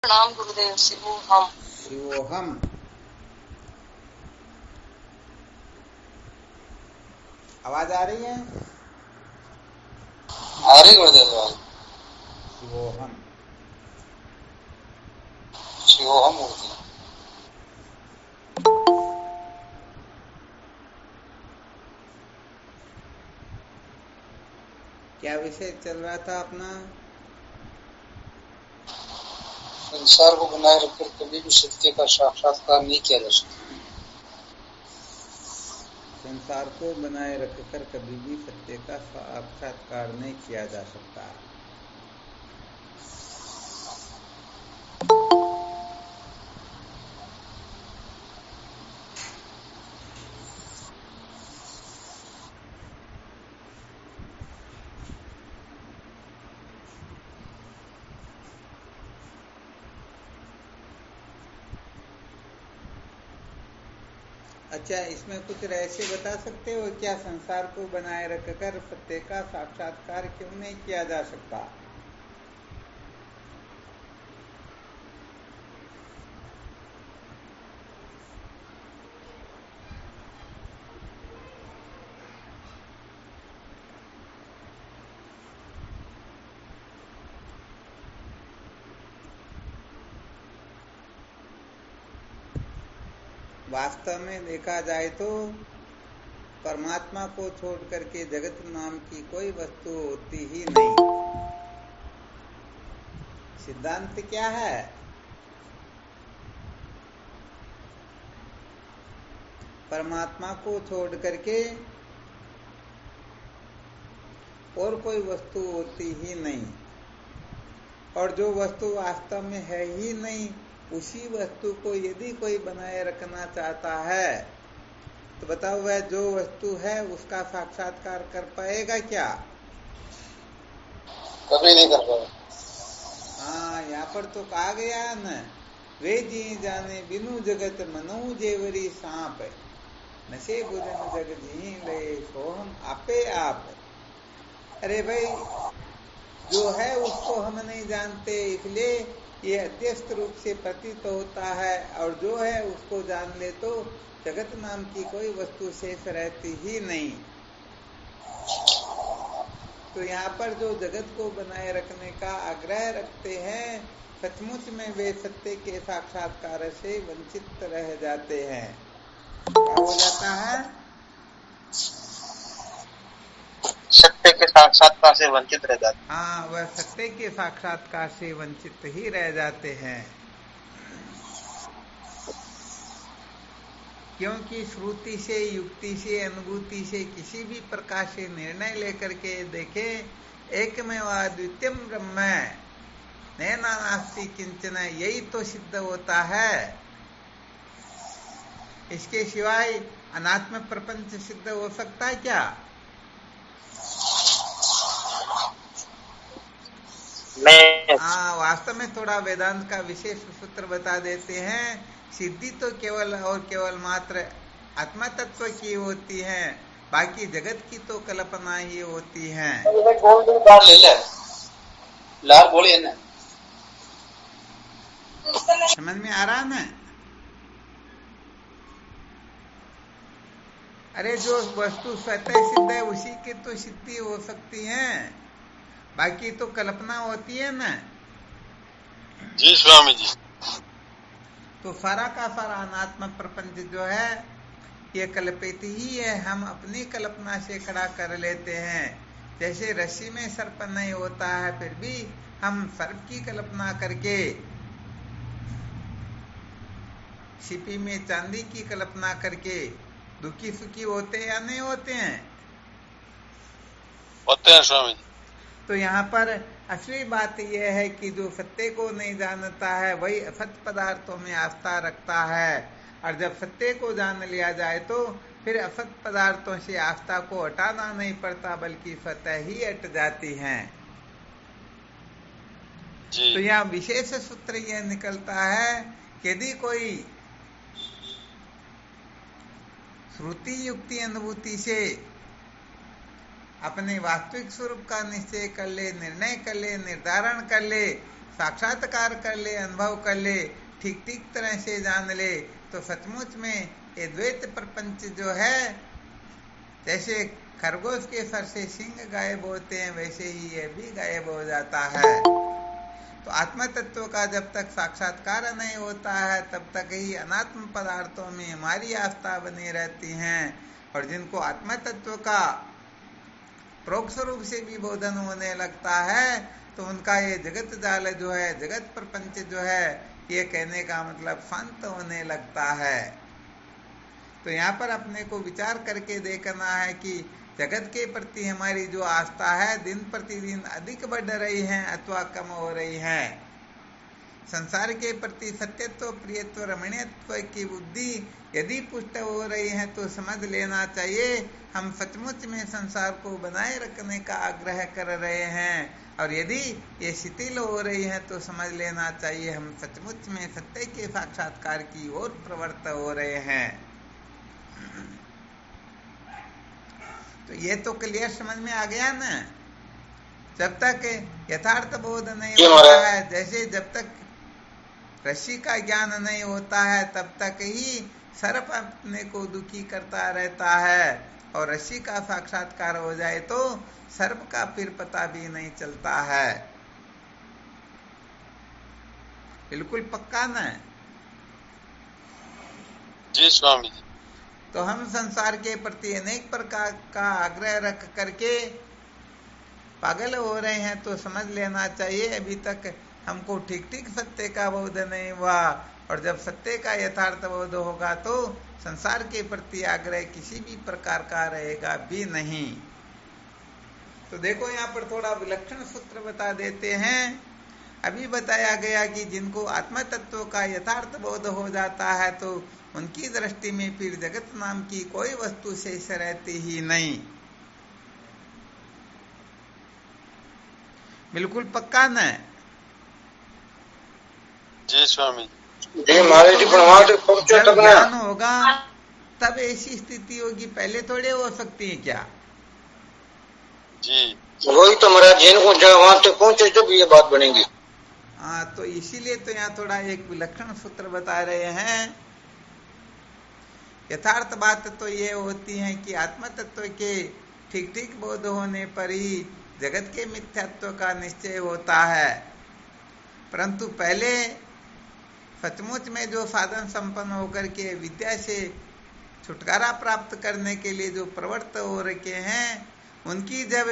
प्रणाम गुरुदेव। शिवोहम। शिवोहम। आवाज आ रही है? आ रही गुरुदेव आवाज। शिवोहम। शिवोहम गुरुदेव। क्या विषय चल रहा था अपना? संसार को बनाए रखकर कभी भी सत्य का साक्षात्कार नहीं किया जा सकता। संसार को बनाए रखकर कभी भी सत्य का साक्षात्कार नहीं किया जा सकता। अच्छा, इसमें कुछ रहस्य बता सकते हो क्या? संसार को बनाए रखकर सत्य का साक्षात्कार क्यों नहीं किया जा सकता? वास्तव में देखा जाए तो परमात्मा को छोड़ करके जगत नाम की कोई वस्तु होती ही नहीं। सिद्धांत क्या है? परमात्मा को छोड़ करके और कोई वस्तु होती ही नहीं, और जो वस्तु वास्तव में है ही नहीं, उसी वस्तु को यदि कोई बनाए रखना चाहता है तो बताओ, वह जो वस्तु है उसका साक्षात्कार कर पाएगा क्या? कभी नहीं कर पाएगा। हाँ, यहाँ पर तो कहा गया न, वे जी जाने बिनु जगत मनु जेवरी सांप, नशे बुझन जग जी ले सोहम आपे आप। अरे भाई, जो है उसको हम नहीं जानते, इसलिए ये अध्यस्त रूप से प्रतीत होता है, और जो है उसको जान ले तो जगत नाम की कोई वस्तु शेष रहती ही नहीं। तो यहाँ पर जो जगत को बनाए रखने का आग्रह रखते हैं, सचमुच में वे सत्य के साक्षात्कार से वंचित रह जाते हैं। क्या हो जाता है? सत्य के साक्षात्कार से वंचित रह जाते। हाँ, वह सत्य के साक्षात्कार से वंचित ही रह जाते हैं, क्योंकि श्रुति से, युक्ति से, अनुभूति से, किसी भी प्रकार से निर्णय लेकर के देखें, एकमेव अद्वितीयम ब्रह्म नैना नास्ति किंचन, यही तो सिद्ध होता है। इसके सिवाय अनात्म प्रपंच सिद्ध हो सकता है क्या? नहीं। वास्तव में थोड़ा वेदांत का विशेष सूत्र बता देते हैं। सिद्धि तो केवल और केवल मात्र आत्मा तत्व की होती है, बाकी जगत की तो कल्पना ही होती है। लाल बोलिए ना। समझ में आ रहा ना? अरे, जो वस्तु स्वतः सिद्ध है उसी की तो सिद्धि हो सकती है, बाकी तो कल्पना होती है ना। जी स्वामी जी। तो सारा का सारा अनात्म प्रपंच जो है ये कल्पित ही है, हम अपनी कल्पना से खड़ा कर लेते हैं। जैसे रस्सी में सर्प नहीं होता है, फिर भी हम सर्प की कल्पना करके छिपी में चांदी की कल्पना करके दुखी सुखी होते या नहीं होते हैं? होते हैं स्वामी जी। तो यहाँ पर असली बात यह है कि जो सत्य को नहीं जानता है वही असत पदार्थों में आस्था रखता है, और जब सत्य को जान लिया जाए तो फिर असत पदार्थों से आस्था को हटाना नहीं पड़ता, बल्कि स्वतः ही हट जाती हैं। तो यहाँ विशेष सूत्र यह निकलता है कि यदि कोई श्रुति युक्ति अनुभूति से अपने वास्तविक स्वरूप का निश्चय कर ले, निर्णय कर ले, निर्धारण कर ले, साक्षात्कार कर ले, अनुभव कर ले, ठीक ठीक तरह से जान ले, तो सचमुच में ये द्वैत प्रपंच जो है, जैसे खरगोश के सर से सिंग गायब होते हैं, वैसे ही ये भी गायब हो जाता है। तो आत्म तत्व का जब तक साक्षात्कार नहीं होता है, तब तक ही अनात्म पदार्थों में हमारी आस्था बनी रहती है। और जिनको आत्म तत्व का प्रोक्ष रूप से भी बोधन होने लगता है, तो उनका ये जगत जाल जो है, जगत प्रपंच जो है, ये कहने का मतलब शांत होने लगता है। तो यहाँ पर अपने को विचार करके देखना है कि जगत के प्रति हमारी जो आस्था है दिन प्रतिदिन अधिक बढ़ रही है अथवा कम हो रही है। संसार के प्रति सत्यत्व, प्रियत्व, रमणीयत्व की बुद्धि यदि पुष्ट हो रही है तो समझ लेना चाहिए हम सचमुच में संसार को बनाए रखने का आग्रह कर रहे हैं। और यदि ये शिथिल हो रही है तो समझ लेना चाहिए हम सचमुच में सत्य के साक्षात्कार की ओर प्रवृत्त हो रहे हैं। तो ये तो क्लियर समझ में आ गया ना। जब तक यथार्थ बोध नहीं होता है, जैसे जब तक रस्सी का ज्ञान नहीं होता है, तब तक ही सर्प अपने को दुखी करता रहता है। और रस्सी का साक्षात्कार हो जाए तो सर्प का फिर पता भी नहीं चलता है। बिल्कुल पक्का ना? जी स्वामी जी। तो हम संसार के प्रति अनेक प्रकार का आग्रह रख करके पागल हो रहे हैं, तो समझ लेना चाहिए अभी तक हमको ठीक ठीक सत्य का बोध नहीं हुआ। और जब सत्य का यथार्थ बोध होगा तो संसार के प्रति आग्रह किसी भी प्रकार का रहेगा भी नहीं। तो देखो यहाँ पर थोड़ा विलक्षण सूत्र बता देते हैं। अभी बताया गया कि जिनको आत्म तत्व का यथार्थ बोध हो जाता है तो उनकी दृष्टि में फिर जगत नाम की कोई वस्तु शेष रहती ही नहीं। बिल्कुल पक्का न? जी स्वामी जी महाराज जी, जब ज्ञान होगा तब ऐसी स्थिति होगी, पहले थोड़े हो सकती है क्या? जी वही तो महाराज, जिनको वहां तक पहुंचे जब ये बात बनेगी। हाँ, तो इसीलिए तो यहाँ थोड़ा एक विलक्षण सूत्र बता रहे हैं। यथार्थ बात तो ये होती है कि आत्म तत्व के ठीक ठीक बोध होने पर ही जगत के मिथ्यात्व का निश्चय होता है। परंतु पहले सचमुच में जो साधन संपन्न होकर के विद्या से छुटकारा प्राप्त करने के लिए जो प्रवृत्त हो रखे हैं, उनकी जब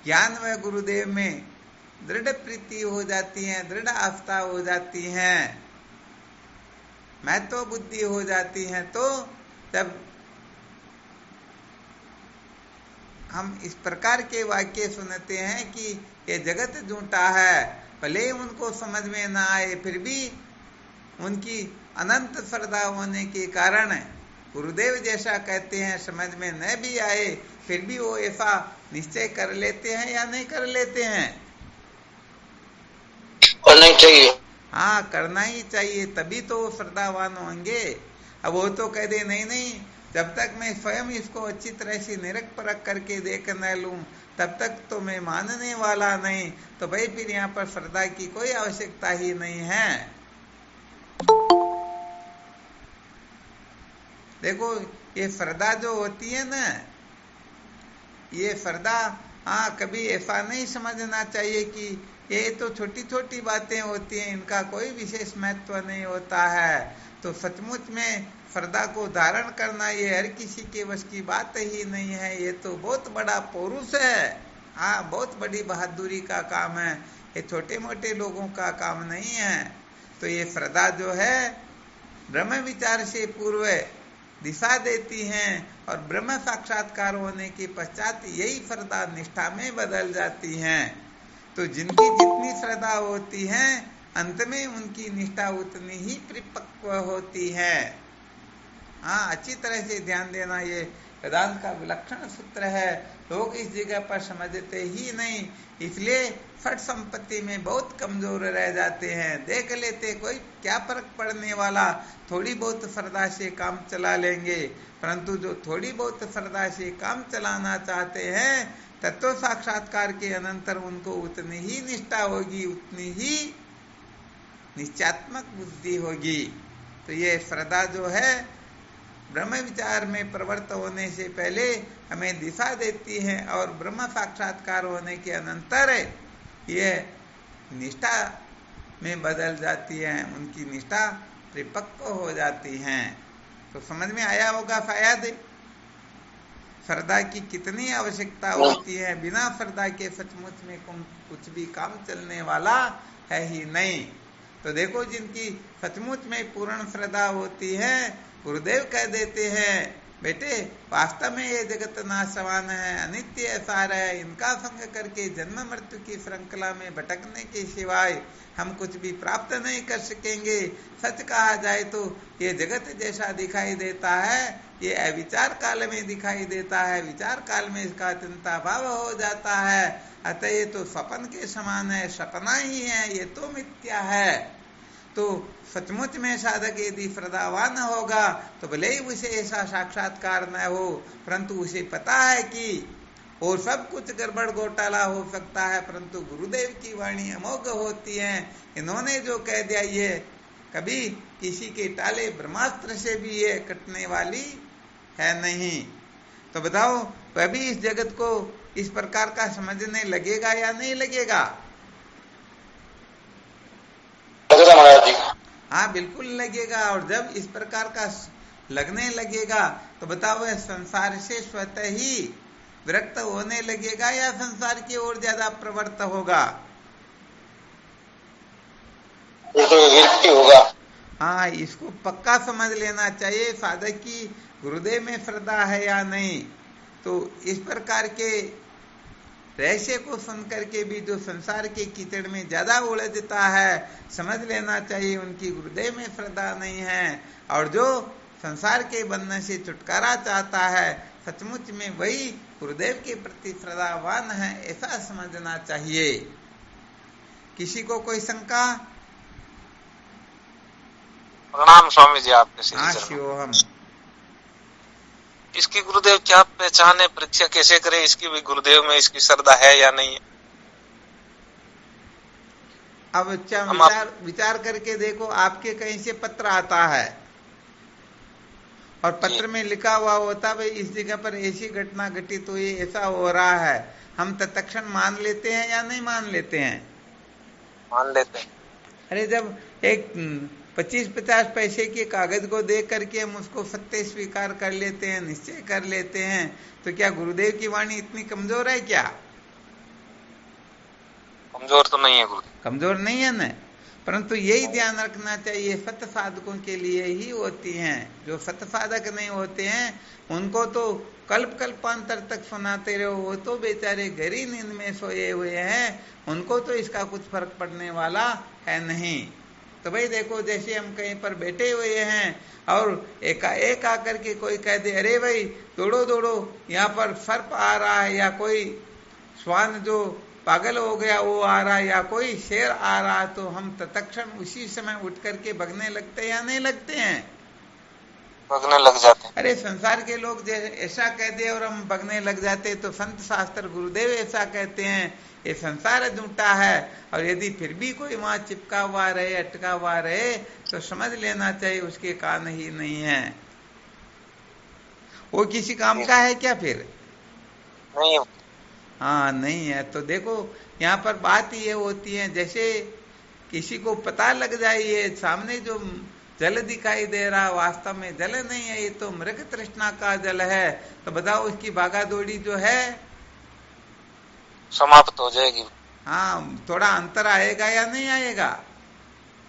ज्ञान व गुरुदेव में दृढ़ प्रीति हो जाती है, दृढ़ आस्था हो जाती है, महत्व बुद्धि हो जाती है, तो जब हम इस प्रकार के वाक्य सुनते हैं कि ये जगत झूठा है, भले ही उनको समझ में ना आए, फिर भी उनकी अनंत श्रद्धा होने के कारण गुरुदेव जैसा कहते हैं समझ में न भी आए, फिर भी वो ऐसा निश्चय कर लेते हैं या नहीं कर लेते हैं? करना ही चाहिए। हाँ, करना ही चाहिए, तभी तो श्रद्धावान होंगे। अब वो तो कह दे नहीं नहीं, जब तक मैं स्वयं इसको अच्छी तरह से निरख परख करके देख न लूं तब तक तो मैं मानने वाला नहीं, तो भाई फिर यहाँ पर श्रद्धा की कोई आवश्यकता ही नहीं है। देखो ये श्रद्धा जो होती है ना, ये श्रद्धा, हाँ, कभी ऐसा नहीं समझना चाहिए कि ये तो छोटी छोटी बातें होती हैं, इनका कोई विशेष महत्व नहीं होता है। तो सचमुच में श्रद्धा को धारण करना ये हर किसी के वश की बात ही नहीं है, ये तो बहुत बड़ा पौरुष है। हाँ, बहुत बड़ी बहादुरी का काम है, ये छोटे मोटे लोगों का काम नहीं है। तो ये श्रद्धा जो है ब्रह्म विचार से पूर्व दिशा देती हैं और ब्रह्म साक्षात्कार होने के पश्चात यही श्रद्धा निष्ठा में बदल जाती हैं। तो जिनकी जितनी श्रद्धा होती है अंत में उनकी निष्ठा उतनी ही परिपक्व होती है। हाँ, अच्छी तरह से ध्यान देना, ये वेदांत का विलक्षण सूत्र है। लोग इस जगह पर समझते ही नहीं, इसलिए फट संपत्ति में बहुत कमजोर रह जाते हैं। देख लेते कोई क्या फर्क पड़ने वाला, थोड़ी बहुत श्रद्धा से काम चला लेंगे। परंतु जो थोड़ी बहुत श्रद्धा से काम चलाना चाहते हैं तत्व साक्षात्कार के अनंतर उनको उतनी ही निष्ठा होगी, उतनी ही निश्चयात्मक बुद्धि होगी। तो ये श्रद्धा जो है ब्रह्म विचार में प्रवृत्त होने से पहले हमें दिशा देती है और ब्रह्म साक्षात्कार होने के अनंतर ये निष्ठा में बदल जाती है, उनकी निष्ठा परिपक्व हो जाती है। तो समझ में आया होगा शायद श्रद्धा की कितनी आवश्यकता होती है। बिना श्रद्धा के सचमुच में कुछ भी काम चलने वाला है ही नहीं। तो देखो जिनकी सचमुच में पूर्ण श्रद्धा होती है, गुरुदेव कह देते हैं बेटे वास्तव में ये जगत नाशवान है, अनित्य सार है, इनका संग करके जन्म मृत्यु की श्रृंखला में भटकने के सिवाय हम कुछ भी प्राप्त नहीं कर सकेंगे। सच कहा जाए तो ये जगत जैसा दिखाई देता है, ये अविचार काल में दिखाई देता है, विचार काल में इसका चिंता भाव हो जाता है। अतः ये तो स्वप्न के समान है, सपना ही है, ये तो मिथ्या है। तो सचमुच में साधक यदि श्रद्धावान होगा तो भले ही उसे ऐसा साक्षात्कार न हो, परंतु उसे पता है कि और सब कुछ गड़बड़ घोटाला हो सकता है, परंतु गुरुदेव की वाणी अमोघ होती है। इन्होंने जो कह दिया ये कभी किसी के टाले ब्रह्मास्त्र से भी ये कटने वाली है नहीं। तो बताओ अभी इस जगत को इस प्रकार का समझने लगेगा या नहीं लगेगा? हाँ बिल्कुल लगेगा। और जब इस प्रकार का लगने लगेगा तो बताओ संसार से स्वतः ही विरक्त होने लगेगा या संसार की ओर ज्यादा प्रवृत्त होगा? होगा। हाँ इसको पक्का समझ लेना चाहिए साधक की गुरुदेव में श्रद्धा है या नहीं। तो इस प्रकार के रहस्य को सुन करके भी जो संसार के कीचड़ में ज्यादा उलझता है, समझ लेना चाहिए उनकी गुरुदेव में श्रद्धा नहीं है। और जो संसार के बंधन से छुटकारा चाहता है, सचमुच में वही गुरुदेव के प्रति श्रद्धावान है, ऐसा समझना चाहिए। किसी को कोई शंका? प्रणाम स्वामी जी आपके। हाँ शिवोहम। इसकी गुरुदेव क्या पहचाने, परीक्षा कैसे करे इसकी भी, गुरुदेव में इसकी श्रद्धा है या नहीं है? अब अच्छा विचार करके देखो, आपके कहीं से पत्र आता है और पत्र में लिखा हुआ होता भाई इस जगह पर ऐसी घटना घटित हुई, ऐसा हो रहा है, हम तत्क्षण मान लेते हैं या नहीं मान लेते हैं? मान लेते हैं। अरे जब एक 25-50 पैसे के कागज को देख करके हम उसको सत्य स्वीकार कर लेते हैं, निश्चय कर लेते हैं, तो क्या गुरुदेव की वाणी इतनी कमजोर है क्या? कमजोर तो नहीं है गुरुदेव, कमजोर नहीं है न। परंतु यही ध्यान रखना चाहिए सत्य साधकों के लिए ही होती हैं। जो सत्य साधक नहीं होते हैं उनको तो कल्प कल्पांतर तक सुनाते रहो, वो तो बेचारे गहरी नींद में सोए हुए हैं, उनको तो इसका कुछ फर्क पड़ने वाला है नहीं। तो भाई देखो जैसे हम कहीं पर बैठे हुए हैं और एकाएक आकर के कोई कह दे अरे भाई दौड़ो दौड़ो यहाँ पर सर्प आ रहा है, या कोई श्वान जो पागल हो गया वो आ रहा है, या कोई शेर आ रहा है, तो हम तत्क्षण उसी समय उठ करके भगने लगते हैं या नहीं लगते हैं? भगने लग जाते हैं। अरे संसार के लोग ऐसा कह दे और हम भगने लग जाते, तो संत शास्त्र गुरुदेव ऐसा कहते हैं ये संसार झूठा है। और यदि फिर भी कोई वहां चिपका हुआ रहे, अटका हुआ रहे, तो समझ लेना चाहिए उसके कान ही नहीं है, वो किसी काम का है क्या फिर? नहीं। हाँ नहीं है। तो देखो यहाँ पर बात ये होती है जैसे किसी को पता लग जाए ये सामने जो जल दिखाई दे रहा वास्तव में जल नहीं है, ये तो मृग तृष्णा का जल है, तो बताओ उसकी भागा दौड़ी जो है समाप्त हो जाएगी। हाँ थोड़ा अंतर आएगा या नहीं आएगा?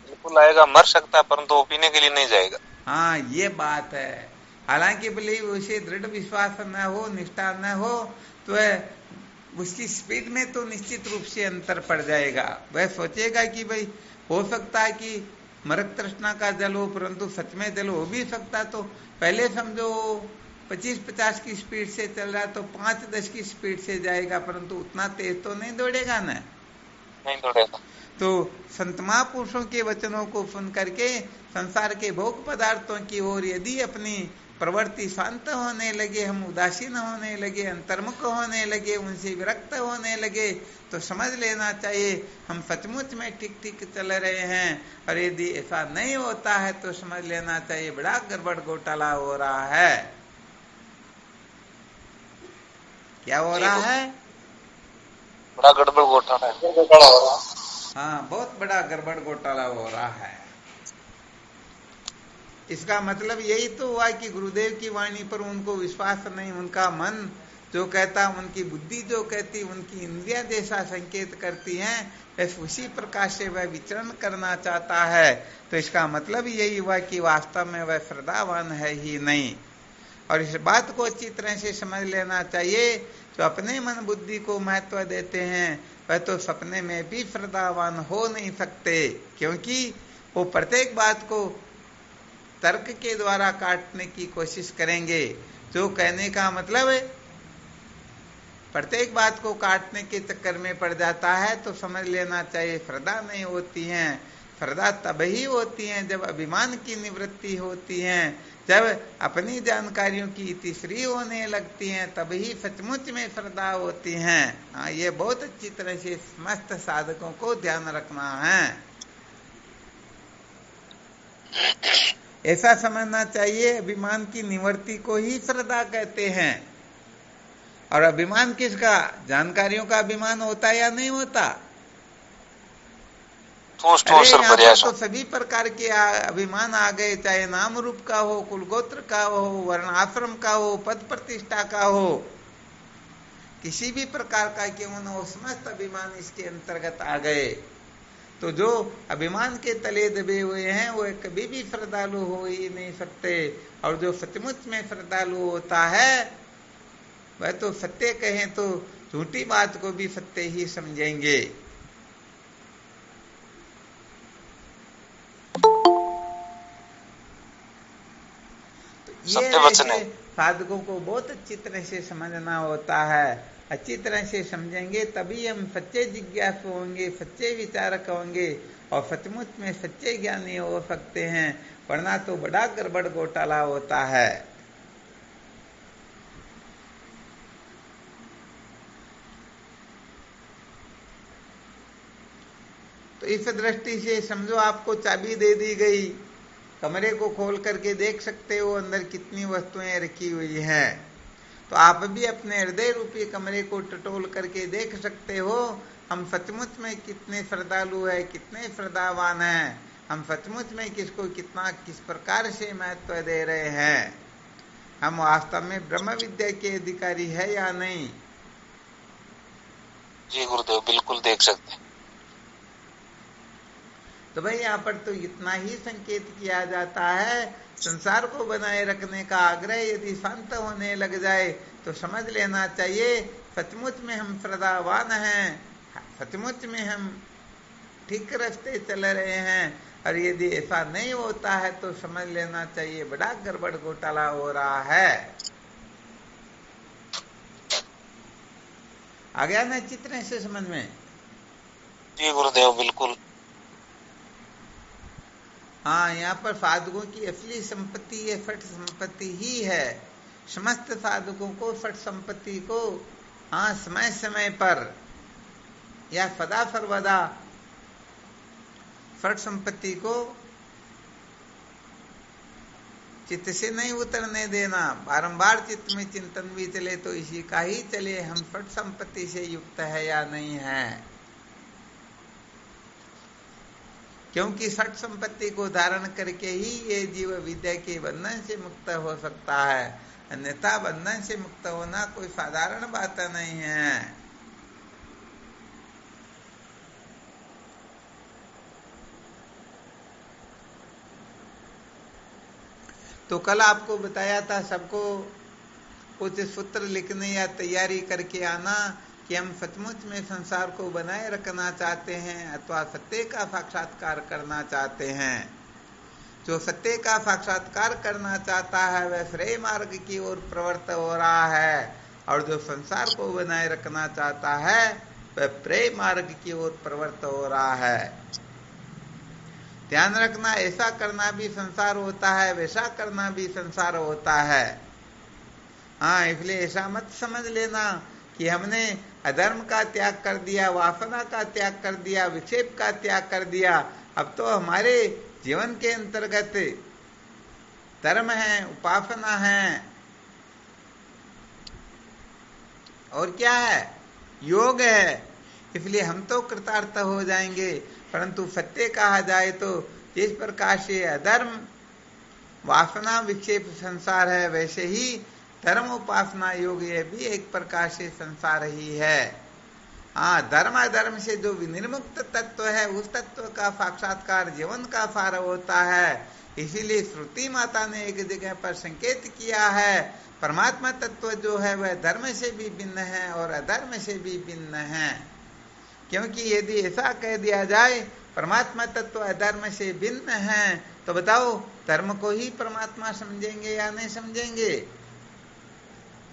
बिल्कुल आएगा, मर सकता है परंतु वो पीने के लिए नहीं जाएगा। हाँ ये बात है। हालांकि भले उसे दृढ़ विश्वास न हो, निष्ठा न हो, तो उसकी स्पीड में तो निश्चित रूप से अंतर पड़ जाएगा। वह सोचेगा कि भाई हो सकता है कि मृग तृष्णा का जल हो, परंतु सच में जल हो भी सकता, तो पहले समझो 25-50 की स्पीड से चल रहा तो 5-10 की स्पीड से जाएगा, परंतु उतना तेज तो नहीं दौड़ेगा ना। नहीं दौड़ेगा। तो संत महापुरुषों के वचनों को सुन करके संसार के भोग पदार्थों की ओर यदि अपनी प्रवृत्ति शांत होने लगे, हम उदासीन होने लगे, अंतर्मुख होने लगे, उनसे विरक्त होने लगे, तो समझ लेना चाहिए हम सचमुच में ठीक ठीक चल रहे हैं। और यदि ऐसा नहीं होता है तो समझ लेना चाहिए बड़ा गड़बड़ घोटाला हो रहा है। क्या हो रहा है? बड़ा गड़बड़ घोटाला है। गड़बड़ हो रहा। हाँ, बहुत बड़ा गड़बड़ घोटाला हो रहा है। इसका मतलब यही तो हुआ कि गुरुदेव की वाणी पर उनको विश्वास नहीं, उनका मन जो कहता, उनकी बुद्धि जो कहती, उनकी इंद्रियां जैसा संकेत करती हैं, उसी प्रकार से वह विचरण करना चाहता है। तो इसका मतलब यही हुआ कि वास्तव में वह श्रद्धावान है ही नहीं। और इस बात को अच्छी तरह से समझ लेना चाहिए, जो अपने मन बुद्धि को महत्व देते हैं वह तो सपने में भी श्रद्धावान हो नहीं सकते, क्योंकि वो प्रत्येक बात को तर्क के द्वारा काटने की कोशिश करेंगे। जो कहने का मतलब है प्रत्येक बात को काटने के चक्कर में पड़ जाता है, तो समझ लेना चाहिए श्रद्धा नहीं होती है। श्रद्धा तब ही होती है जब अभिमान की निवृत्ति होती है, जब अपनी जानकारियों की तीसरी होने लगती हैं, तब ही सचमुच में श्रद्धा होती हैं। हाँ, ये बहुत अच्छी तरह से समस्त साधकों को ध्यान रखना है। ऐसा समझना चाहिए अभिमान की निवृत्ति को ही श्रद्धा कहते हैं। और अभिमान किसका? जानकारियों का अभिमान होता है या नहीं होता? यहाँ पर तो सभी प्रकार के अभिमान आ गए, चाहे नाम रूप का हो, कुल गोत्र का हो, वर्ण आश्रम का हो, पद प्रतिष्ठा का हो, किसी भी प्रकार का क्यों न हो, समस्त अभिमान इसके अंतर्गत आ गए। तो जो अभिमान के तले दबे हुए हैं वो कभी भी श्रद्धालु हो ही नहीं सकते। और जो सचमुच में श्रद्धालु होता है वह तो सत्य कहें तो झूठी बात को भी सत्य ही समझेंगे। ये ऐसे साधकों को बहुत अच्छी तरह से समझना होता है। अच्छी तरह से समझेंगे तभी हम सच्चे जिज्ञासु होंगे, सच्चे विचारक होंगे और सचमुच में सच्चे ज्ञानी हो सकते हैं, वरना तो बड़ा गड़बड़ घोटाला होता है। तो इस दृष्टि से समझो आपको चाबी दे दी गई, कमरे को खोल करके देख सकते हो अंदर कितनी वस्तुएं रखी हुई हैं। तो आप भी अपने हृदय रूपी कमरे को टटोल करके देख सकते हो हम सचमुच में कितने श्रद्धालु है, कितने श्रद्धावान हैं, हम सचमुच में किसको कितना किस प्रकार से महत्व दे रहे हैं, हम वास्तव में ब्रह्म विद्या के अधिकारी है या नहीं। जी गुरुदेव, बिल्कुल देख सकते हैं। तो भाई यहाँ पर तो इतना ही संकेत किया जाता है, संसार को बनाए रखने का आग्रह यदि शांत होने लग जाए तो समझ लेना चाहिए सचमुच में हम श्रद्धावान हैं, सचमुच में हम ठीक रास्ते चल रहे हैं। और यदि ऐसा नहीं होता है तो समझ लेना चाहिए बड़ा गड़बड़ घोटाला हो रहा है। आ गया ना चित्र से समझ में? जी गुरुदेव, बिल्कुल। हाँ, यहाँ पर साधकों की असली संपत्ति ये फट संपत्ति ही है। समस्त साधकों को फट संपत्ति को हाँ समय समय पर या सदा सर्वदा फट संपत्ति को चित्त से नहीं उतरने देना। बारंबार चित्त में चिंतन भी चले तो इसी का ही चले हम फट संपत्ति से युक्त है या नहीं है, क्योंकि सठ संपत्ति को धारण करके ही ये जीव विद्या के बंधन से मुक्त हो सकता है, अन्यथा बंधन से मुक्त होना कोई साधारण बात नहीं है। तो कल आपको बताया था सबको कुछ सूत्र लिखने या तैयारी करके आना कि हम सचमुच में संसार को बनाए रखना चाहते हैं अथवा सत्य का साक्षात्कार करना चाहते हैं। जो सत्य का साक्षात्कार करना चाहता है वह श्रेय मार्ग की ओर प्रवृत्त हो रहा है, और जो संसार को बनाए रखना चाहता है वह प्रेय मार्ग की ओर प्रवृत्त हो रहा है। ध्यान रखना, ऐसा करना भी संसार होता है, वैसा करना भी संसार होता है। हाँ, इसलिए ऐसा मत समझ लेना कि हमने अधर्म का त्याग कर दिया, वासना का त्याग कर दिया, विक्षेप का त्याग कर दिया, अब तो हमारे जीवन के अंतर्गत धर्म है, उपासना है, और क्या है, योग है। इसलिए हम तो कृतार्थ हो जाएंगे। परंतु सत्य कहा जाए तो जिस प्रकार से अधर्म वासना विक्षेप संसार है, वैसे ही धर्म उपासना योग ये भी एक प्रकार से संसार ही है। हाँ, धर्म अधर्म से जो विनिर्मुक्त तत्व है, उस तत्व का साक्षात्कार जीवन का सार होता है। इसीलिए श्रुति माता ने एक जगह पर संकेत किया है, परमात्मा तत्व जो है वह धर्म से भी भिन्न है और अधर्म से भी भिन्न है। क्योंकि यदि ऐसा कह दिया जाए परमात्मा तत्व अधर्म से भिन्न है, तो बताओ धर्म को ही परमात्मा समझेंगे या नहीं समझेंगे?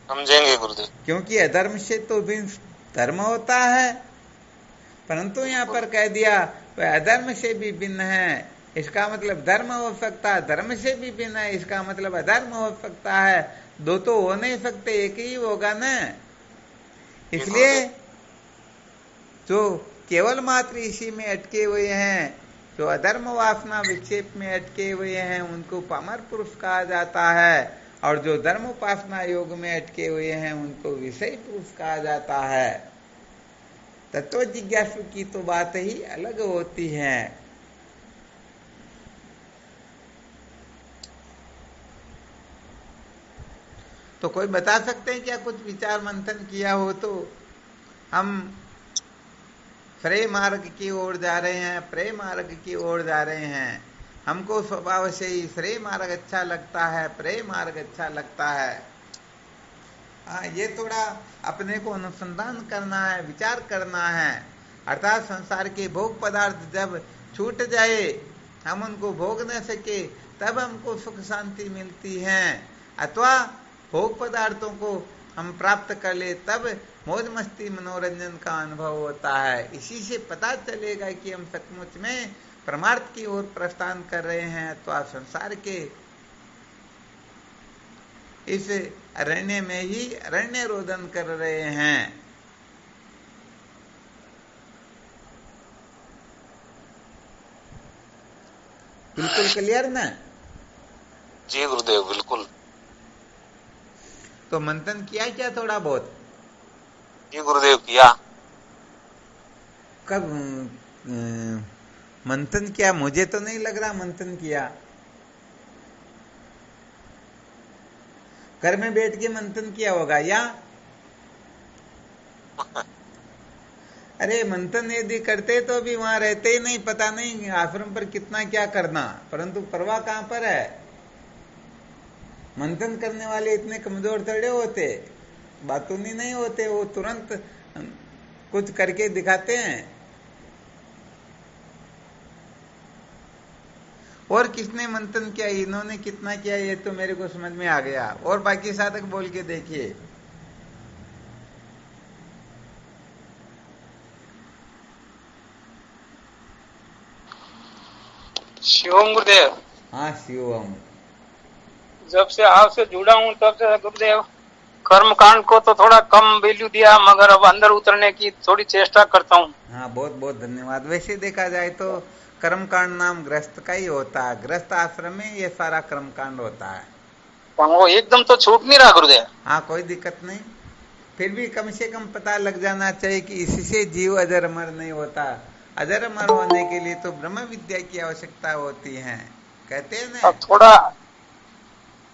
समझेंगे गुरुदेव। क्योंकि अधर्म से तो भिन्न धर्म होता है, परंतु यहाँ पर कह दिया वह अधर्म से भी भिन्न है, इसका मतलब धर्म हो सकता है, धर्म से भी भिन्न है इसका मतलब अधर्म हो सकता है। दो तो हो नहीं सकते, एक ही होगा ना। इसलिए जो केवल मात्र इसी में अटके हुए हैं, जो अधर्म वासना विक्षेप में अटके हुए हैं, उनको पामर पुरुष कहा जाता है, और जो धर्म उपासना योग में अटके हुए हैं उनको विषय पुरुष कहा जाता है। तत्व जिज्ञासु की तो बात ही अलग होती है। तो कोई बता सकते हैं क्या, कुछ विचार मंथन किया हो तो? हम श्रेय मार्ग की ओर जा रहे हैं, प्रेम मार्ग की ओर जा रहे हैं, हमको स्वभाव से ही श्रेय मार्ग अच्छा लगता है, प्रेम मार्ग अच्छा लगता है। हाँ, ये थोड़ा अपने को अनुसंधान करना है, विचार करना है। अर्थात संसार के भोग पदार्थ जब छूट जाए, हम उनको भोग न सके, तब हमको सुख शांति मिलती है, अथवा भोग पदार्थों को हम प्राप्त कर ले तब मौज मस्ती मनोरंजन का अनुभव होता है। इसी से पता चलेगा कि हम सचमुच में परमार्थ की ओर प्रस्थान कर रहे हैं, तो संसार के इस अरण्य में ही अरण्य रोदन कर रहे हैं। बिल्कुल क्लियर ना? जी गुरुदेव, बिल्कुल। तो मंथन किया क्या थोड़ा बहुत? जी गुरुदेव, किया। कब मंथन किया? मुझे तो नहीं लग रहा मंथन किया। घर में बैठ के मंथन किया होगा या? अरे मंथन यदि करते तो भी वहां रहते ही नहीं, पता नहीं आश्रम पर कितना क्या करना, परंतु परवाह कहां पर है। मंथन करने वाले इतने कमजोर थोड़े होते, बातूनी नहीं होते, वो तुरंत कुछ करके दिखाते हैं। और किसने मंथन किया, इन्होंने कितना किया, ये तो मेरे को समझ में आ गया। और बाकी साधक बोल के देखिए। शिवम गुरुदेव। हाँ शिवम। जब से आपसे जुड़ा हूँ तब से गुरुदेव कर्म कांड को तो थोड़ा कम वैल्यू दिया, मगर अब अंदर उतरने की थोड़ी चेष्टा करता हूँ। हाँ, बहुत बहुत धन्यवाद। वैसे देखा जाए तो कर्म कांड नाम गृहस्थ का ही होता है, गृहस्थ आश्रम में ये सारा कर्म कांड होता है। वो एकदम तो छूट नहीं रहा गुरुदेव। हाँ, कोई दिक्कत नहीं, फिर भी कम से कम पता लग जाना चाहिए कि इससे जीव अजर अमर नहीं होता। अजर अमर होने के लिए तो ब्रह्म विद्या की आवश्यकता होती है, कहते हैं ना। अब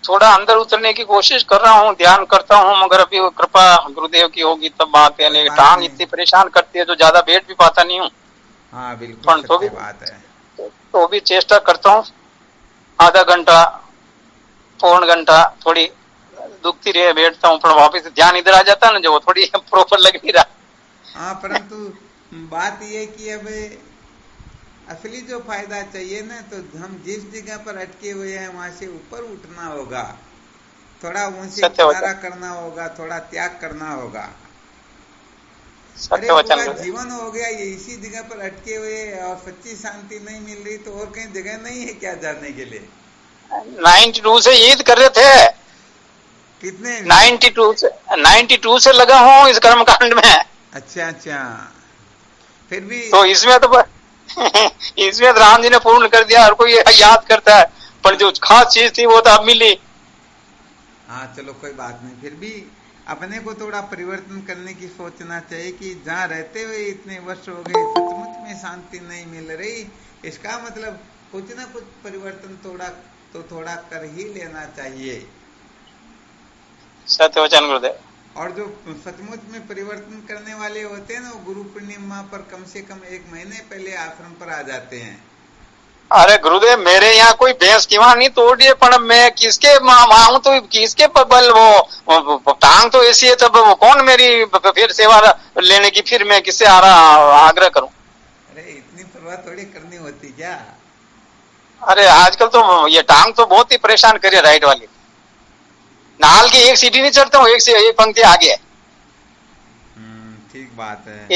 थोड़ा अंदर उतरने की कोशिश कर रहा हूँ, ध्यान करता हूँ, मगर अभी वो कृपा गुरुदेव की होगी तब बात है। नहीं, टांग इतनी परेशान करती है जो ज्यादा बैठ भी पाता नहीं हूँ। हाँ बिल्कुल सत्य बात है। तो भी चेष्टा करता हूँ, आधा घंटा पौन घंटा थोड़ी दुखती रहे, बैठता हूँ, पर वापिस ध्यान इधर आ जाता है ना, जो वो थोड़ी प्रॉपर लग नहीं रहा। हाँ, परंतु बात ये कि अब असली जो फायदा चाहिए ना, तो हम जिस जगह पर अटके हुए हैं वहां से ऊपर उठना होगा, थोड़ा उनसे किनारा करना होगा, थोड़ा त्याग करना होगा। अरे सत्य वचन पूरा गुरुदेव। जीवन हो गया ये इसी जगह पर अटके हुए और सच्ची शांति नहीं मिल रही तो और कहीं जगह नहीं है क्या जाने के लिए? 92 से ईद कर रहे थे, कितने? 92 से लगा हूँ इस कर्म कांड में। अच्छा अच्छा, फिर भी तो इसमें तो इसमें तो राम जी ने पूर्ण कर दिया, हर कोई याद करता है, पर जो खास चीज थी वो तो अब मिली। हाँ चलो कोई बात नहीं, फिर भी अपने को थोड़ा परिवर्तन करने की सोचना चाहिए कि जहाँ रहते हुए इतने वर्ष हो गए सचमुच में शांति नहीं मिल रही, इसका मतलब कुछ ना कुछ परिवर्तन थोड़ा कर ही लेना चाहिए। सत्य वचन गुरुदेव। और जो सचमुच में परिवर्तन करने वाले होते हैं ना, वो गुरु पूर्णिमा पर कम से कम 1 महीने पहले आश्रम पर आ जाते हैं। अरे गुरुदेव, मेरे यहाँ कोई भैंस की वहां नहीं तोड़िए, पर मैं किसके मांगू तो किसके बल वो टांग तो ऐसी है, तब कौन मेरी फिर सेवा लेने की, फिर मैं किससे आग्रह करूं? अरे इतनी परवाह थोड़ी करनी होती क्या? अरे आजकल तो ये टांग तो बहुत ही परेशान करे, राइट वाली नाल की एक सीढ़ी नहीं चढ़ता हूँ, एक पंक्ति आगे है। ठीक बात है।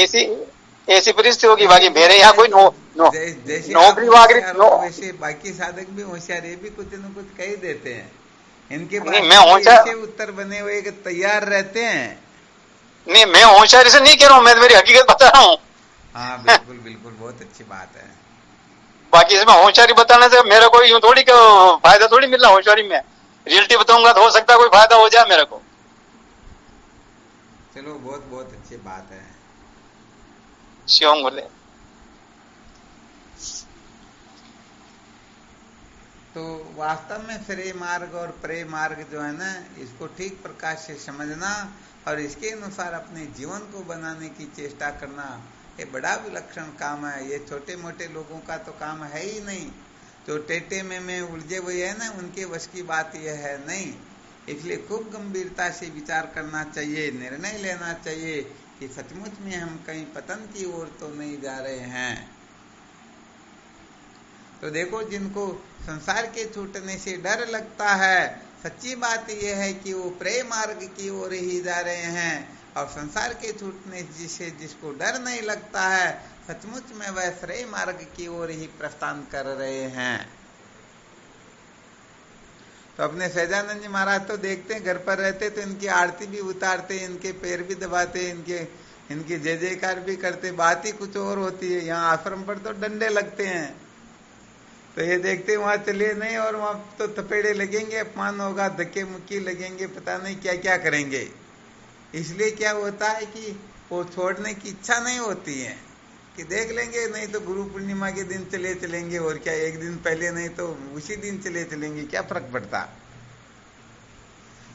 ऐसी परिस्थिति होगी। बाकी मेरे यहाँ कोई नौकरी वाकरी वैसे बाकी साधक भी होशियार, ये भी कुछ न कुछ कह ही देते हैं। इनके नहीं, मैं होशियार ऐसे उत्तर बने हुए कि तैयार रहते हैं। नहीं, मैं होशियारी से नहीं कह रहा हूँ, मैं मेरी हकीकत बता रहा हूँ। हाँ बिल्कुल बिल्कुल, बहुत अच्छी बात है। बाकी इसमें होशियारी बताने से मेरा कोई यूं थोड़ी फायदा थोड़ी मिल रहा होशियारी में। रियलिटी बताऊंगा तो हो सकता है कोई फायदा हो जाए मेरे को। चलो बहुत बहुत अच्छी बात है। शिवम बोले तो वास्तव में श्रेय मार्ग और प्रेय मार्ग जो है ना, इसको ठीक प्रकार से समझना और इसके अनुसार अपने जीवन को बनाने की चेष्टा करना, ये बड़ा विलक्षण काम है। ये छोटे मोटे लोगों का तो काम है ही नहीं। जो टेटे में उलझे हुए है ना, उनके वश की बात यह है नहीं। इसलिए खूब गंभीरता से विचार करना चाहिए, निर्णय लेना चाहिए कि सचमुच में हम कहीं पतन की ओर तो नहीं जा रहे हैं। तो देखो, जिनको संसार के छूटने से डर लगता है, सच्ची बात यह है कि वो प्रेम मार्ग की ओर ही जा रहे हैं। और संसार के छूटने से जिसको डर नहीं लगता है, सचमुच में वह श्रेय मार्ग की ओर ही प्रस्थान कर रहे हैं। तो अपने सहजानंद जी महाराज तो देखते हैं, घर पर रहते तो इनकी आरती भी उतारते, इनके पैर भी दबाते, इनकी जय जयकार भी करते। बात ही कुछ और होती है। यहाँ आश्रम पर तो डंडे लगते हैं, तो ये देखते वहां चलिए नहीं, और वहां तो थपेड़े लगेंगे, अपमान होगा, धक्के मुक्की लगेंगे, पता नहीं क्या क्या करेंगे। इसलिए क्या होता है कि वो छोड़ने की इच्छा नहीं होती है कि देख लेंगे, नहीं तो गुरु पूर्णिमा के दिन चले चलेंगे, और क्या एक दिन पहले नहीं तो उसी दिन चले चलेंगे, क्या फर्क पड़ता।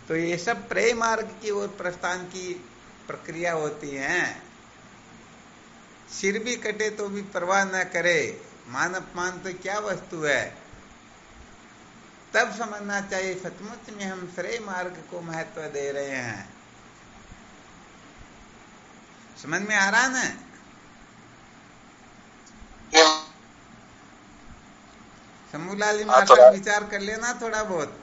तो ये सब प्रेय मार्ग की ओर प्रस्थान की प्रक्रिया होती है। सिर भी कटे तो भी परवाह न करे, मान अपमान तो क्या वस्तु है। तब समझना चाहिए सचमुच में हम श्रेय मार्ग को महत्व दे रहे हैं। समझ में आ रहा ना? शंभूलाल जी मास्टर विचार कर लेना थोड़ा बहुत।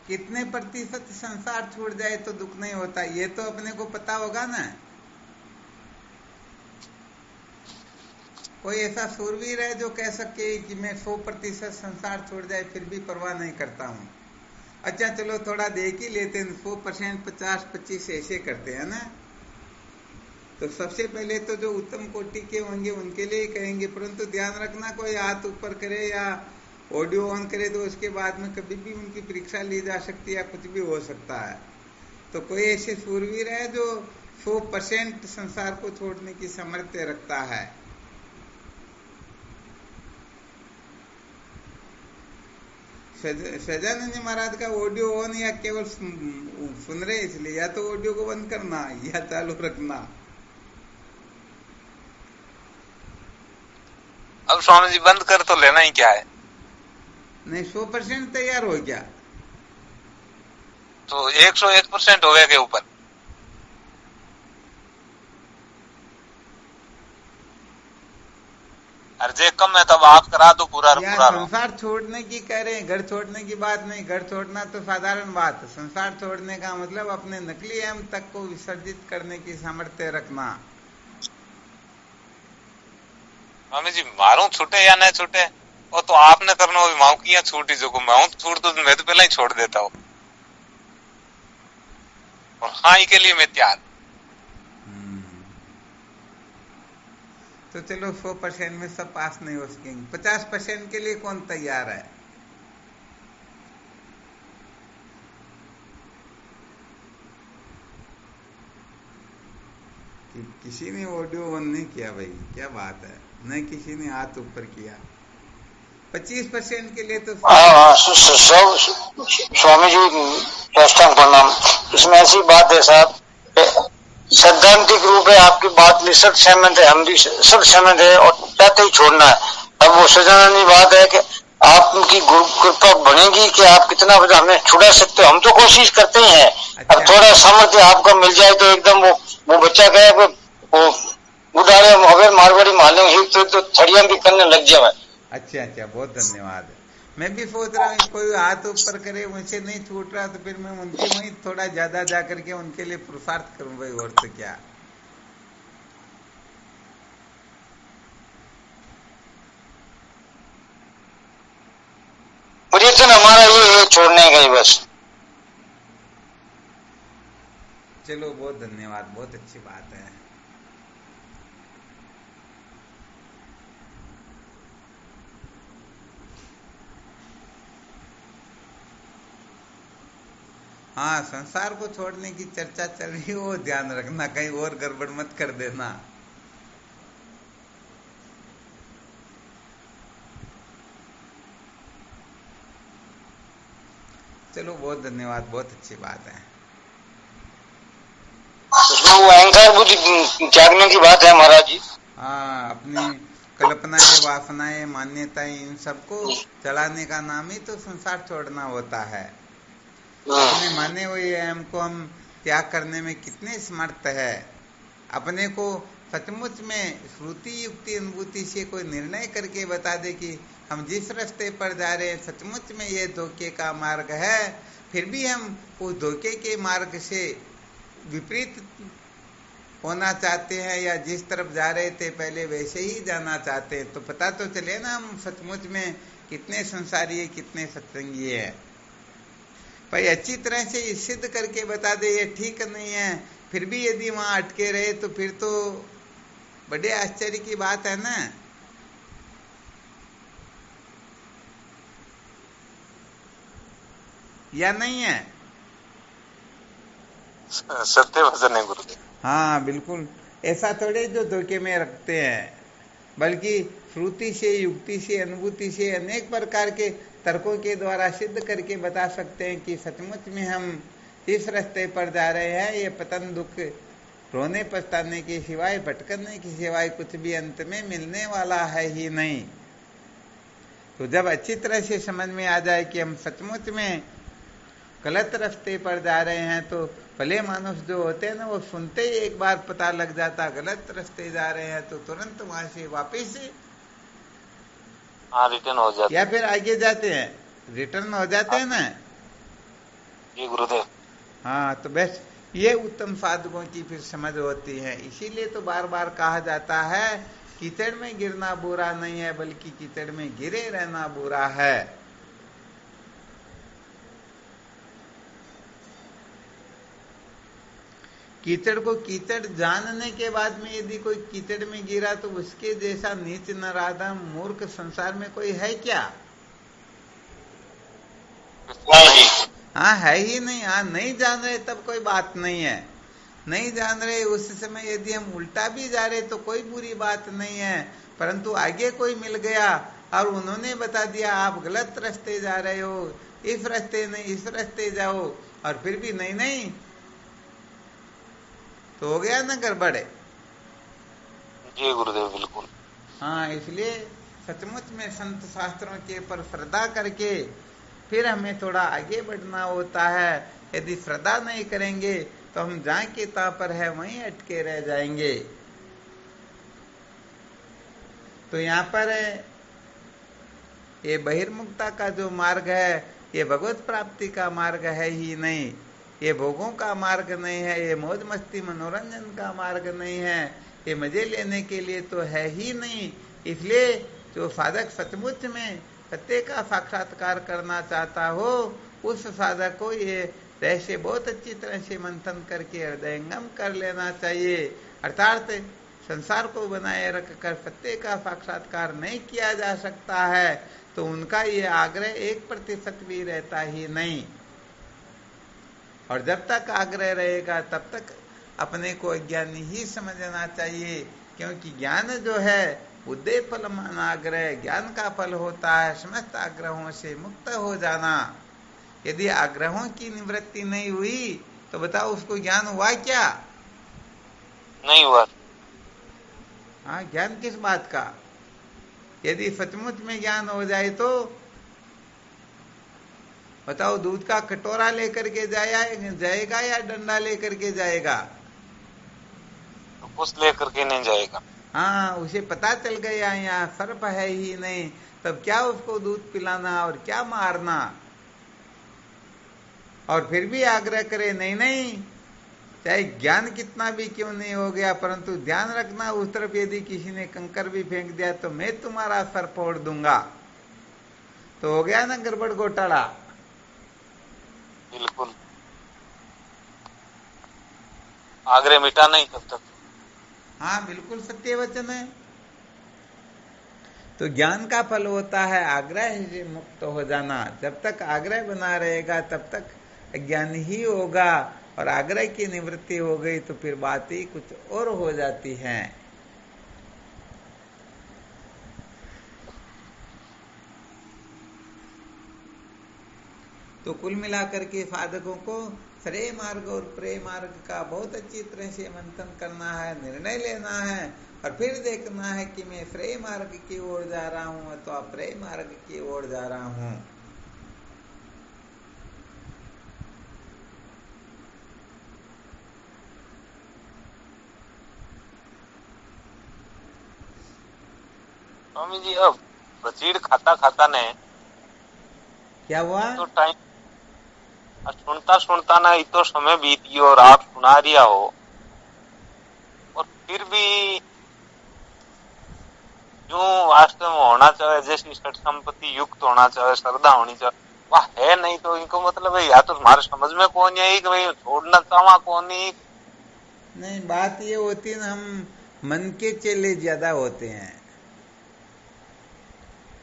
कितने प्रतिशत संसार छोड़ जाए तो दुख नहीं होता, ये तो अपने को पता होगा ना। कोई ऐसा सूरवीर है जो कह सके कि मैं 100% संसार छोड़ जाए फिर भी परवाह नहीं करता हूं। अच्छा चलो थोड़ा देख ही लेते हैं, 100%, 50-25 ऐसे करते हैं ना। तो सबसे पहले तो जो उत्तम कोटि के होंगे उनके लिए ही कहेंगे, परंतु ध्यान रखना कोई हाथ ऊपर करे या ऑडियो ऑन करे तो उसके बाद में कभी भी उनकी परीक्षा ली जा सकती है, कुछ भी हो सकता है। तो कोई ऐसे सूरवीर है जो 100% संसार को छोड़ने की सामर्थ्य रखता है। सजानंद जी महाराज का ऑडियो ऑन या केवल सुन रहे इसलिए, या तो ऑडियो को बंद करना या चालू रखना। अब स्वामी जी बंद कर तो लेना ही क्या है। नहीं 100% तैयार हो गया तो 101% हो गया के ऊपर। और जे कम है तब आप करा दो पूरा पूरा। संसार छोड़ने की कह रहे हैं, घर छोड़ने की बात नहीं। घर छोड़ना तो साधारण बात है, संसार छोड़ने का मतलब अपने नकली अहम तक को विसर्जित करने की सामर्थ्य रखना। स्वामी जी मारू छूटे या न छूटे वो तो आपने करना हो, माऊ की छूटी जो मैं छूट तो मैं तो पहले ही छोड़ देता हूँ, और हाँ के लिए मैं तैयार। तो चलो 100% में सब पास नहीं हो सकेंगे, 50% के लिए कौन तैयार है? किसी ने ऑडियो ऑन नहीं किया भाई, क्या बात है, न किसी ने हाथ ऊपर किया। 25% के लिए तो स्वामी जी साष्टांग प्रणाम। इसमें ऐसी बात है साहब, सैद्धांतिक रूप है आपकी बात भी सब सहमत है, हम भी सब सहमत है और चाहते ही छोड़ना है। अब वो सजानी बात है कि आपकी कृपा बनेगी कि आप कितना बजा हमें छुड़ा सकते हो, हम तो कोशिश करते ही हैं। अच्छा। अब थोड़ा सामर्थ्य आपका मिल जाए तो एकदम वो बच्चा कहे वो उदारे हवे मारवाड़ी मालेंगे तो थड़िया भी करने लग जाए। अच्छा, बहुत धन्यवाद। मैं भी सोच रहा हूँ कोई हाथ ऊपर करे, मुझसे नहीं छूट रहा तो फिर मैं उनके वहीं थोड़ा ज्यादा जा करके उनके लिए पुरुषार्थ करूं भाई, और तो क्या। प्रयत्न हमारा ये है छोड़ने का ही बस। चलो बहुत धन्यवाद, बहुत अच्छी बात है। हाँ, संसार को छोड़ने की चर्चा चल रही है, वो ध्यान रखना कहीं और गड़बड़ मत कर देना। चलो बहुत धन्यवाद, बहुत अच्छी बात है। उसमें वो अहंकार बुद्धि त्यागने की बात है महाराज जी। हाँ, अपनी कल्पनाएं, वासनाएं, मान्यताएं, इन सबको चलाने का नाम ही तो संसार छोड़ना होता है। अपने माने हुए अहम को हम त्याग करने में कितने समर्थ है। अपने को सचमुच में श्रुति युक्ति अनुभूति से कोई निर्णय करके बता दे कि हम जिस रास्ते पर जा रहे हैं सचमुच में ये धोखे का मार्ग है, फिर भी हम उस धोखे के मार्ग से विपरीत होना चाहते हैं, या जिस तरफ जा रहे थे पहले वैसे ही जाना चाहते हैं, तो पता तो चले ना हम सचमुच में कितने संसारी है, कितने सत्संगी है। भाई अच्छी तरह से सिद्ध करके बता दे ये ठीक नहीं है, फिर भी यदि वहां अटके रहे तो फिर तो बड़े आश्चर्य की बात है ना। या नहीं है? सत्य वचन है गुरुदेव। हाँ बिल्कुल, ऐसा थोड़े जो धोखे में रखते हैं, बल्कि श्रुति से, युक्ति से, अनुभूति से, अनेक प्रकार के तर्कों के द्वारा सिद्ध करके बता सकते हैं कि सचमुच में हम इस रास्ते पर जा रहे हैं। ये पतन दुख रोने पछताने के सिवाय, भटकने के सिवाय कुछ भी अंत में मिलने वाला है ही नहीं। तो जब अच्छी तरह से समझ में आ जाए कि हम सचमुच में गलत रास्ते पर जा रहे हैं, तो भले मानुष जो होते हैं ना, वो सुनते ही एक बार पता लग जाता गलत रास्ते जा रहे हैं, तो तुरंत वहां से वापिस रिटर्न हो जाते, या फिर आगे जाते हैं, रिटर्न हो जाते हैं ना। जी गुरुदेव। हाँ, तो बस ये उत्तम साधकों की फिर समझ होती है। इसीलिए तो बार बार कहा जाता है कीचड़ में गिरना बुरा नहीं है, बल्कि कीचड़ में गिरे रहना बुरा है। कीचड़ को कीचड़ जानने के बाद में यदि कोई कीचड़ में गिरा तो उसके जैसा नीच नराधम मूर्ख संसार में कोई है क्या? नहीं। हाँ, है ही नहीं। हाँ, नहीं जान रहे तब कोई बात नहीं है, नहीं जान रहे उस समय यदि हम उल्टा भी जा रहे तो कोई बुरी बात नहीं है, परंतु आगे कोई मिल गया और उन्होंने बता दिया आप गलत रास्ते जा रहे हो, इस रास्ते नहीं इस रास्ते जाओ, और फिर भी नहीं नहीं तो हो गया ना गड़बड़। जी गुरुदेव बिल्कुल। हाँ, इसलिए सचमुच में संत शास्त्रों के पर श्रद्धा करके फिर हमें थोड़ा आगे बढ़ना होता है। यदि श्रद्धा नहीं करेंगे तो हम जहाँ के तहाँ पर है वहीं अटके रह जाएंगे। तो यहाँ पर ये बहिर्मुखता का जो मार्ग है ये भगवत प्राप्ति का मार्ग है ही नहीं, ये भोगों का मार्ग नहीं है, ये मौज मस्ती मनोरंजन का मार्ग नहीं है, ये मजे लेने के लिए तो है ही नहीं। इसलिए जो साधक सचमुच में सत्य का साक्षात्कार करना चाहता हो उस साधक को ये रहस्य बहुत अच्छी तरह से मंथन करके हृदयंगम कर लेना चाहिए। अर्थात संसार को बनाए रखकर सत्य का साक्षात्कार नहीं किया जा सकता है तो उनका ये आग्रह 1% भी रहता ही नहीं। और जब तक आग्रह रहेगा तब तक अपने को अज्ञानी ही समझना चाहिए, क्योंकि ज्ञान जो है बुद्धे फल मान आग्रह, ज्ञान का फल होता है समस्त आग्रहों से मुक्त हो जाना। यदि आग्रहों की निवृत्ति नहीं हुई तो बताओ उसको ज्ञान हुआ क्या? नहीं हुआ। हाँ, ज्ञान किस बात का? यदि सचमुच में ज्ञान हो जाए तो बताओ दूध का कटोरा लेकर के जाएगा या डंडा लेकर के जाएगा? तो कुछ लेकर के नहीं जाएगा। हाँ, उसे पता चल गया यहाँ सर्प है ही नहीं, तब क्या उसको दूध पिलाना और क्या मारना। और फिर भी आग्रह करे नहीं नहीं, चाहे ज्ञान कितना भी क्यों नहीं हो गया, परंतु ध्यान रखना उस तरफ यदि किसी ने कंकर भी फेंक दिया तो मैं तुम्हारा सर फोड़ दूंगा। तो हो गया ना गड़बड़ घोटाला। बिल्कुल, आग्रह मिटा नहीं तब तक। हाँ, बिल्कुल सत्य वचन है। तो ज्ञान का फल होता है आग्रह से मुक्त हो जाना। जब तक आग्रह बना रहेगा तब तक अज्ञान ही होगा, और आग्रह की निवृत्ति हो गई तो फिर बात ही कुछ और हो जाती है। तो कुल मिलाकर के साधकों को श्रेय मार्ग और प्रेय मार्ग का बहुत अच्छी तरह से मंथन करना है, निर्णय लेना है, और फिर देखना है कि मैं श्रेय मार्ग की ओर जा रहा हूं अथवा प्रेय मार्ग की ओर जा रहा हूं। स्वामी जी, अब बचीड़ खाता खाता ने क्या हुआ? तो टाइम सुनता सुनता ना इतो समय बीत गया और आप सुना रिया हो, और फिर भी जो वास्तव में होना चाहिए जैसी सठ संपत्ति युक्त होना चाहिए, श्रद्धा होनी चाहिए, वह है नहीं। तो इनको मतलब है या तो हमारे समझ में कौन है कि भाई छोड़ना चाहवा कौन नहीं। बात ये होती है ना, हम मन के चेले ज्यादा होते हैं।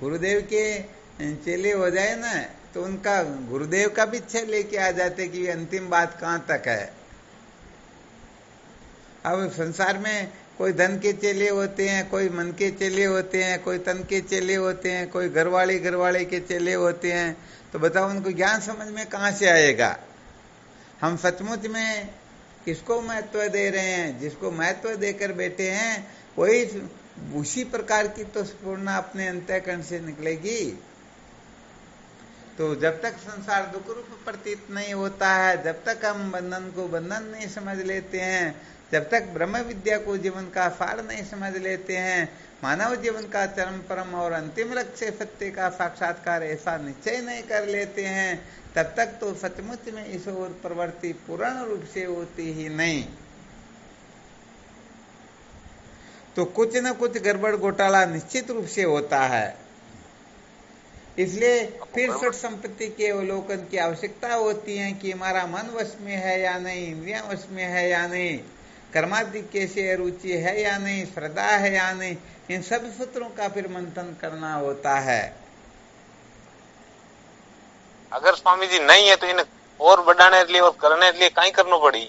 गुरुदेव के चेले हो जाए ना तो उनका गुरुदेव का भी इच्छा लेके आ जाते कि अंतिम बात कहाँ तक है। अब संसार में कोई धन के चेले होते हैं, कोई मन के चेले होते हैं, कोई तन के चेले होते हैं, कोई घरवाले के चेले होते हैं। तो बताओ उनको ज्ञान समझ में कहाँ से आएगा? हम सचमुच में किसको महत्व दे रहे हैं? जिसको महत्व देकर बैठे हैं वही उसी प्रकार की तो स्फूर्णा अपने अंतःकरण से निकलेगी। तो जब तक संसार दुख रूप प्रतीत नहीं होता है, जब तक हम बंधन को बंधन नहीं समझ लेते हैं, जब तक ब्रह्म विद्या को जीवन का सार नहीं समझ लेते हैं, मानव जीवन का चरम परम और अंतिम लक्ष्य सत्य का साक्षात्कार ऐसा निश्चय नहीं कर लेते हैं, तब तक तो सचमुच में इस ओर प्रवृत्ति पूर्ण रूप से होती ही नहीं। तो कुछ न कुछ गड़बड़ घोटाला निश्चित रूप से होता है। इसलिए फिर सुख संपत्ति के अवलोकन की आवश्यकता होती है कि हमारा मन वश में है या नहीं, इंद्रियां वश में है या नहीं, कर्मादि कैसे रुचि है या नहीं, श्रद्धा है या नहीं, इन सब सूत्रों का फिर मंथन करना होता है। अगर स्वामी जी नहीं है तो इन और बढ़ाने के लिए और करने के लिए कहीं करना पड़ी।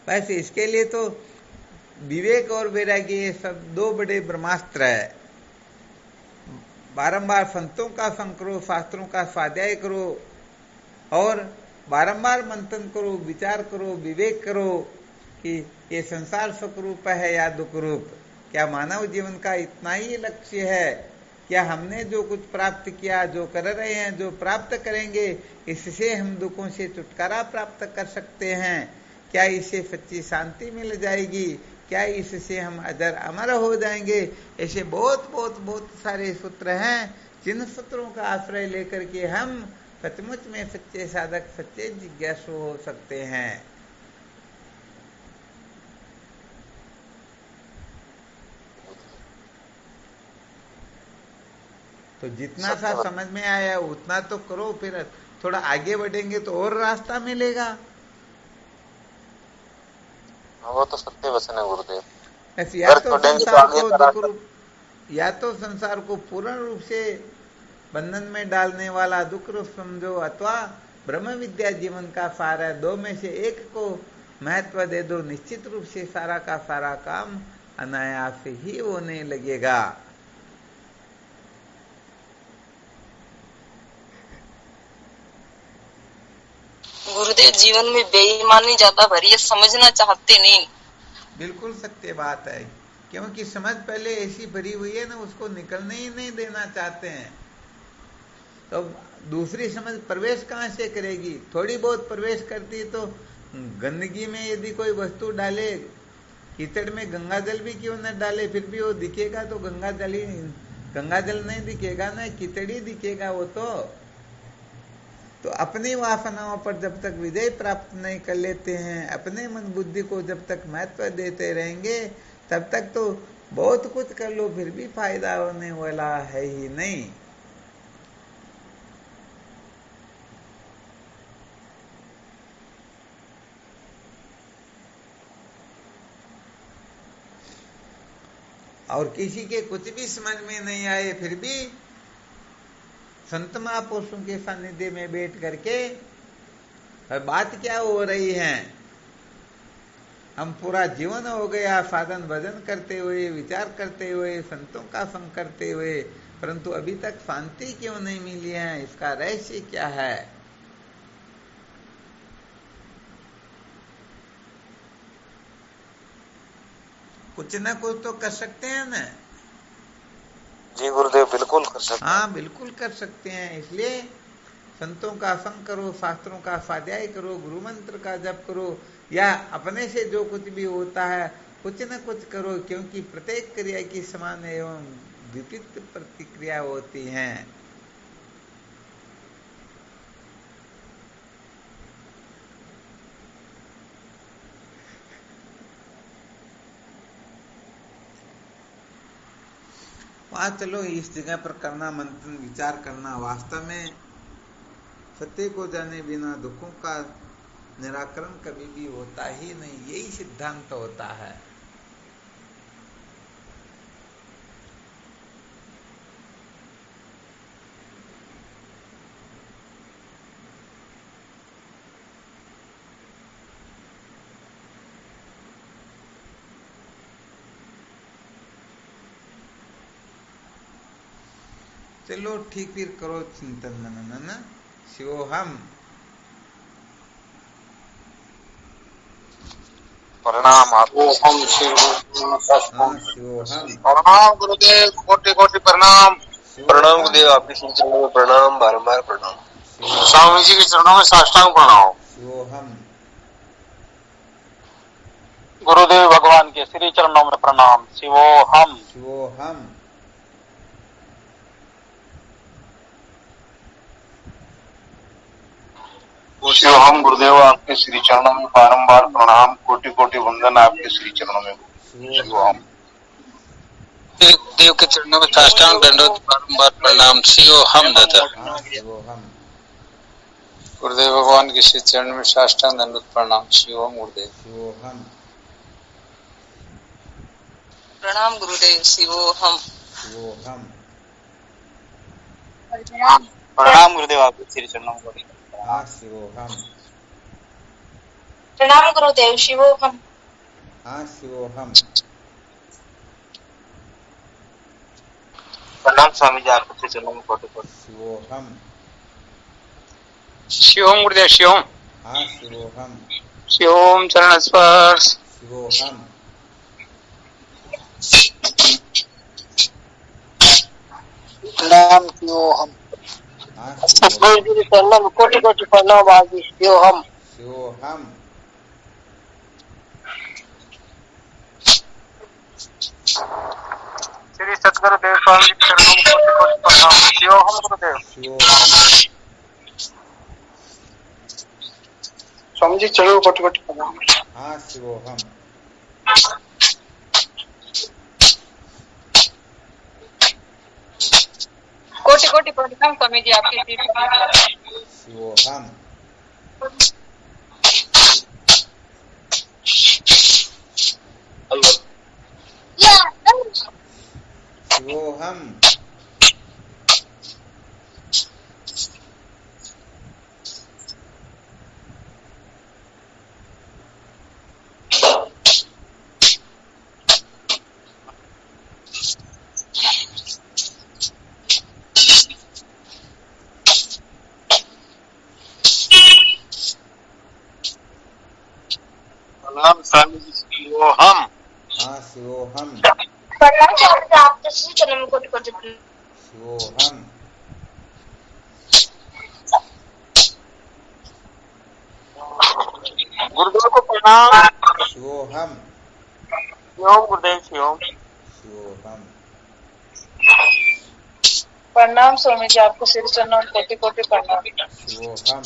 बस इसके लिए तो विवेक और वैराग्य ये सब दो बड़े ब्रह्मास्त्र है। बारंबार संतों का संग करो, शास्त्रों का स्वाध्याय करो और बारंबार मंथन करो, विचार करो, विवेक करो कि ये संसार सुखरूप है या दुख रूप। क्या मानव जीवन का इतना ही लक्ष्य है? क्या हमने जो कुछ प्राप्त किया, जो कर रहे हैं, जो प्राप्त करेंगे, इससे हम दुखों से छुटकारा प्राप्त कर सकते हैं? क्या इससे सच्ची शांति मिल जाएगी? क्या इससे हम अजर अमर हो जाएंगे? ऐसे बहुत बहुत बहुत सारे सूत्र हैं जिन सूत्रों का आश्रय लेकर के हम सचमुच में सच्चे साधक, सच्चे जिज्ञासु हो सकते हैं। तो जितना सा समझ में आया उतना तो करो, फिर थोड़ा आगे बढ़ेंगे तो और रास्ता मिलेगा। वो तो सत्य वचन है गुरुदेव। या तो संसार को दुख रूप, या तो संसार को पूर्ण रूप से बंधन में डालने वाला दुख रूप समझो, अथवा ब्रह्म विद्या जीवन का सार है। दो में से एक को महत्व दे दो, निश्चित रूप से सारा का सारा काम अनायास ही होने लगेगा। गुरुदेव, जीवन में बेईमानी ज्यादा भरी है, समझना चाहते नहीं। बिल्कुल सत्य बात है, क्योंकि समझ पहले ऐसी भरी हुई है ना, उसको निकलने ही नहीं देना चाहते हैं। तो दूसरी समझ प्रवेश कहाँ से करेगी? थोड़ी बहुत प्रवेश करती तो गंदगी में यदि कोई वस्तु डाले, कीचड़ में गंगा जल भी क्यों न डाले, फिर भी वो दिखेगा तो गंगा जल नहीं दिखेगा ना, कीचड़ ही दिखेगा वो तो अपनी वासनाओं पर जब तक विजय प्राप्त नहीं कर लेते हैं, अपने मन बुद्धि को जब तक महत्व देते रहेंगे, तब तक तो बहुत कुछ कर लो फिर भी फायदा होने वाला है ही नहीं। और किसी के कुछ भी समझ में नहीं आए, फिर भी संत महापुरुषों के सानिध्य में बैठ करके बात क्या हो रही है, हम पूरा जीवन हो गया साधन भजन करते हुए, विचार करते हुए, संतों का संग करते हुए, परंतु अभी तक शांति क्यों नहीं मिली है? इसका रहस्य क्या है? कुछ ना कुछ तो कर सकते हैं ना। जी गुरुदेव, बिल्कुल कर सकते हैं। हाँ, बिल्कुल कर सकते हैं। इसलिए संतों का संग करो, शास्त्रों का स्वाध्याय करो, गुरु मंत्र का जप करो, या अपने से जो कुछ भी होता है कुछ न कुछ करो, क्योंकि प्रत्येक क्रिया की समान एवं विपरीत प्रतिक्रिया होती है। वहां चलो, इस जगह पर करना, मंथन विचार करना, वास्तव में सत्य को जाने बिना दुखों का निराकरण कभी भी होता ही नहीं, यही सिद्धांत होता है। चलो ठीक, फिर करो चिंतन मनन। शिवोहम। प्रणाम आपको। शिवोहम। प्रणाम गुरुदेव, कोटि कोटि प्रणाम। प्रणाम गुरुदेव, आपके चरणों में प्रणाम, बारंबार प्रणाम। स्वामी जी के चरणों में साष्टांग प्रणाम। शिवोहम। गुरुदेव भगवान के श्री चरणों में प्रणाम। शिवोहम। शिवोहम। शिवोहम। गुरुदेव, आपके श्री चरणों में बारंबार प्रणाम, कोटि कोटि वंदन आपके श्री चरणों में। शिवोहम। देव के चरणों में साष्टांग दंडवत बारंबार प्रणाम। शिवोहम दाता। शिवोहम। गुरुदेव भगवान के श्री चरण में साष्टांग दंडवत प्रणाम। शिवोहम गुरुदेव। शिवोहम। प्रणाम गुरुदेव। शिवोहम। शिवोहम। प्रणाम गुरुदेव, आपके श्री चरणों में। हाँ, शिवोहम। प्रणाम गुरुदेव। शिवोहम। हाँ शिवोहम। प्रणाम स्वामी जी, आपके चरणों में कोटि कोटि। शिवोहम। शिवम गुरुदेव शिवम। हाँ शिवोहम। शिवम चरण स्पर्श। शिवोहम। प्रणाम शिवोहम। हाँ सतगुरु शिवोहम। जी के चरणों में कोटि कोटि प्रणाम आदि शिवोहम। शिवोहम। श्री सतगुरुदेव स्वामी जी के चरणों में कोटि कोटि प्रणाम। शिवम गुरुदेव। शिवोहम। स्वामी जी चरणों में कोटि कोटि प्रणाम। हाँ शिवोहम। कोटि कोटि प्रणाम स्वामी जी, आपकी शीश। शिवोहम। शिवोहम। प्रणाम स्वामी जी, शिवोहम। हाँ शिवोहम। प्रणाम स्वामी जी, आपके श्री चरणों में कोटि कोटि प्रणाम। शिवोहम। गुरुदेव को प्रणाम। शिवोहम। शिवम गुरुदेव शिवम। शिवोहम। प्रणाम स्वामी जी, आपको श्री चरणों में कोटि कोटि प्रणाम। शिवोहम।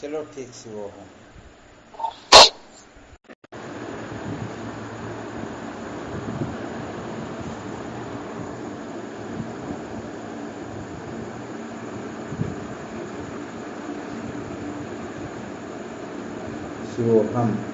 चलो ठीक शिवोहम। शिवोहम।